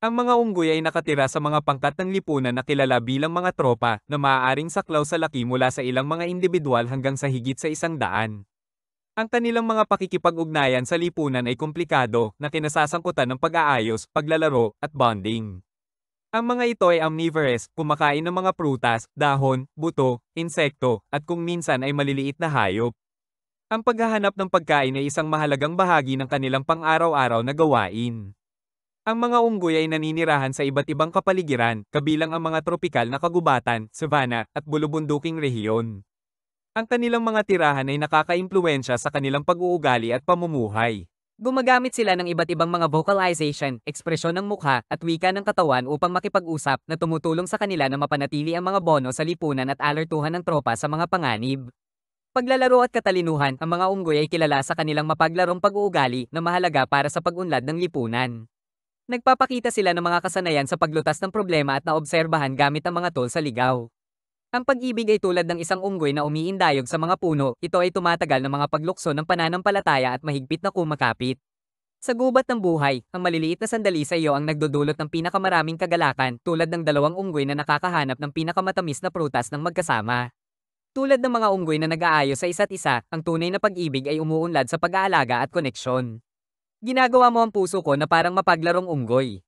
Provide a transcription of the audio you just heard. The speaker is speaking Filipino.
Ang mga unggoy ay nakatira sa mga pangkat ng lipunan na kilala bilang mga tropa na maaaring saklaw sa laki mula sa ilang mga individual hanggang sa higit sa 100. Ang kanilang mga pakikipag-ugnayan sa lipunan ay komplikado na kinasasangkutan ng pag-aayos, paglalaro, at bonding. Ang mga ito ay omnivorous, kumakain ng mga prutas, dahon, buto, insekto, at kung minsan ay maliliit na hayop. Ang paghahanap ng pagkain ay isang mahalagang bahagi ng kanilang pang-araw-araw na gawain. Ang mga unggoy ay naninirahan sa iba't ibang kapaligiran, kabilang ang mga tropikal na kagubatan, savanna, at bulubunduking rehiyon. Ang kanilang mga tirahan ay nakakaimpluwensya sa kanilang pag-uugali at pamumuhay. Gumagamit sila ng iba't ibang mga vocalization, ekspresyon ng mukha, at wika ng katawan upang makipag-usap na tumutulong sa kanila na mapanatili ang mga bono sa lipunan at alertuhan ng tropa sa mga panganib. Paglalaro at katalinuhan, ang mga unggoy ay kilala sa kanilang mapaglarong pag-uugali na mahalaga para sa pag-unlad ng lipunan. Nagpapakita sila ng mga kasanayan sa paglutas ng problema at naobserbahan gamit ang mga tool sa ligaw. Ang pag-ibig ay tulad ng isang unggoy na umiindayog sa mga puno, ito ay tumatagal ng mga paglukso ng pananampalataya at mahigpit na kumakapit. Sa gubat ng buhay, ang maliliit na sandali sa iyo ang nagdudulot ng pinakamaraming kagalakan tulad ng dalawang unggoy na nakakahanap ng pinakamatamis na prutas ng magkasama. Tulad ng mga unggoy na nag-aayos sa isa't isa, ang tunay na pag-ibig ay umuunlad sa pag-aalaga at koneksyon. Ginagawa mo ang puso ko na parang mapaglarong unggoy.